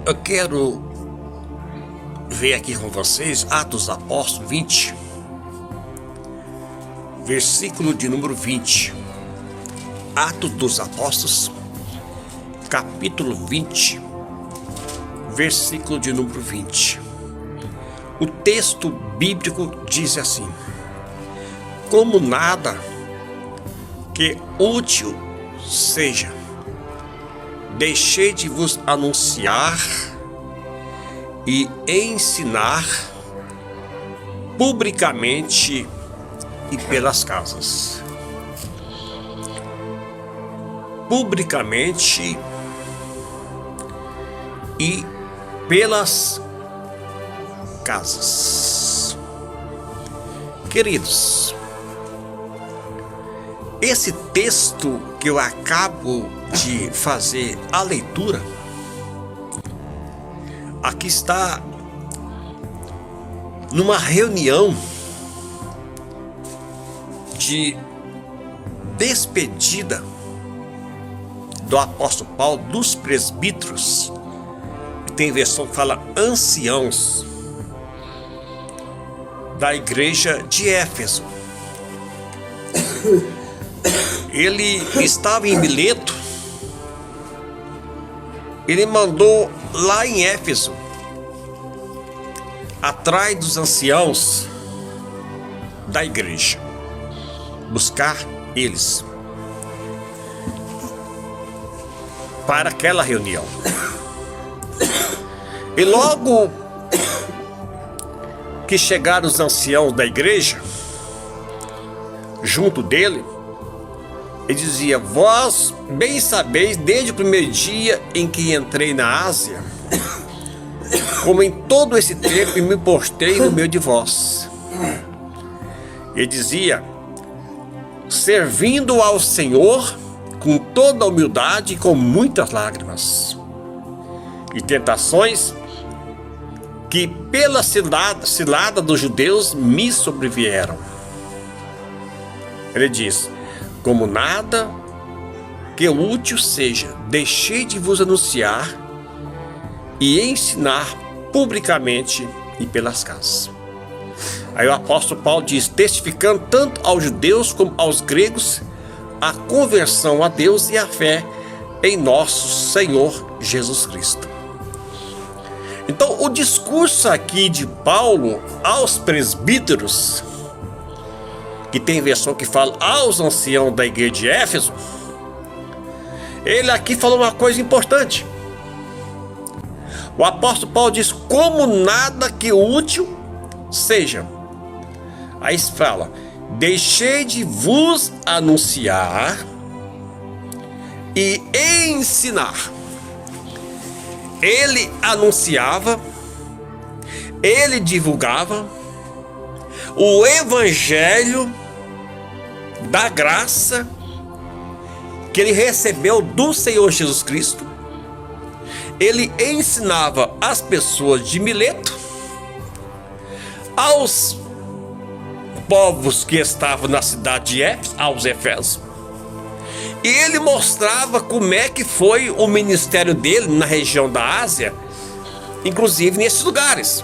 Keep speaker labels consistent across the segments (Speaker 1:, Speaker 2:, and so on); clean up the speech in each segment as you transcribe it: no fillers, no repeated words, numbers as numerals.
Speaker 1: Eu quero ver aqui com vocês Atos dos Apóstolos 20, versículo de número 20. Atos dos Apóstolos, capítulo 20, versículo de número 20. O texto bíblico diz assim: como nada que útil seja, deixei de vos anunciar e ensinar publicamente e pelas casas. Publicamente e pelas casas. Queridos, esse texto que eu acabo de fazer a leitura, aqui está numa reunião de despedida do apóstolo Paulo dos presbíteros. Tem versão que fala anciãos da igreja de Éfeso. Ele estava em Mileto. Ele mandou lá em Éfeso, atrás dos anciãos da igreja, buscar eles para aquela reunião. E logo que chegaram os anciãos da igreja junto dele, ele dizia: vós bem sabeis, desde o primeiro dia em que entrei na Ásia, como em todo esse tempo me postei no meio de vós. Ele dizia: servindo ao Senhor com toda a humildade e com muitas lágrimas e tentações que pela cilada dos judeus me sobrevieram. Ele diz: como nada que útil seja, deixei de vos anunciar e ensinar publicamente e pelas casas. Aí o apóstolo Paulo diz, testificando tanto aos judeus como aos gregos a conversão a Deus e a fé em nosso Senhor Jesus Cristo. Então, o discurso aqui de Paulo aos presbíteros, que tem versão que fala aos anciãos da igreja de Éfeso, ele aqui falou uma coisa importante. O apóstolo Paulo diz, como nada que útil seja. Aí fala, deixei de vos anunciar e ensinar. Ele anunciava, ele divulgava o evangelho da graça que ele recebeu do Senhor Jesus Cristo. Ele ensinava as pessoas de Mileto, aos povos que estavam na cidade de Éfeso, aos Efésios, e ele mostrava como é que foi o ministério dele na região da Ásia, inclusive nesses lugares.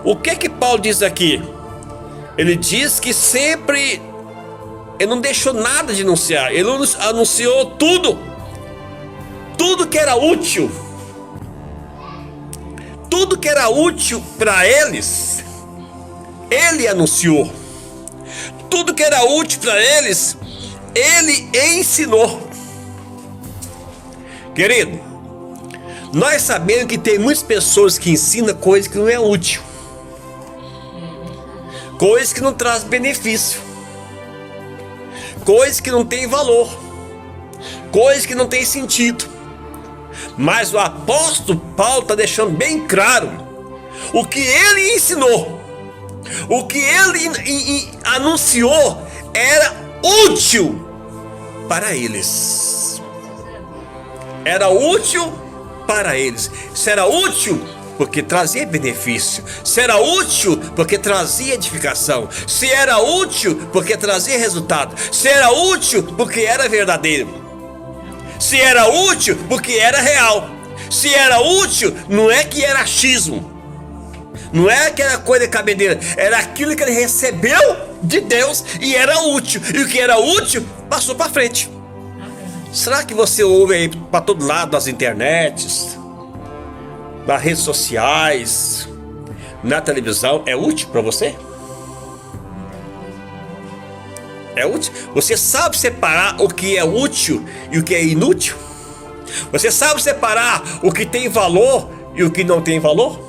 Speaker 1: O que Paulo diz aqui? Ele diz que sempre ele não deixou nada de anunciar, ele anunciou tudo que era útil, tudo que era útil para eles, ele anunciou, tudo que era útil para eles, ele ensinou. Querido, nós sabemos que tem muitas pessoas que ensinam coisas que não é útil, coisas que não trazem benefício, coisas que não têm valor, coisas que não têm sentido. Mas o apóstolo Paulo está deixando bem claro o que ele ensinou, o que ele anunciou era útil para eles. Era útil para eles. Isso era útil porque trazia benefício. Se era útil porque trazia edificação. Se era útil porque trazia resultado. Se era útil porque era verdadeiro. Se era útil porque era real. Se era útil, não é que era achismo. Não é aquela coisa de cabedeira. Era aquilo que ele recebeu de Deus e era útil. E o que era útil, passou para frente. Será que você ouve aí para todo lado, nas internets, nas redes sociais, na televisão, é útil para você? É útil? Você sabe separar o que é útil e o que é inútil? Você sabe separar o que tem valor e o que não tem valor?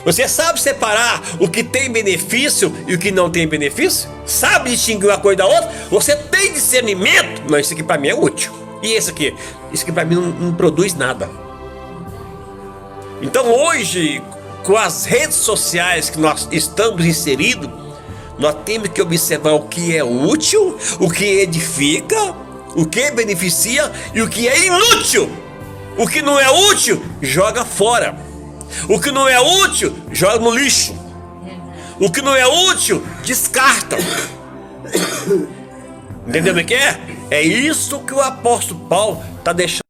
Speaker 1: Você sabe separar o que tem benefício e o que não tem benefício? Sabe distinguir uma coisa da outra? Você tem discernimento? Não, isso aqui para mim é útil. E esse aqui? Isso aqui para mim não produz nada. Então hoje, com as redes sociais que nós estamos inseridos, nós temos que observar o que é útil, o que edifica, o que beneficia e o que é inútil. O que não é útil, joga fora. O que não é útil, joga no lixo. O que não é útil, descarta. Entendeu o que é? É isso que o apóstolo Paulo está deixando.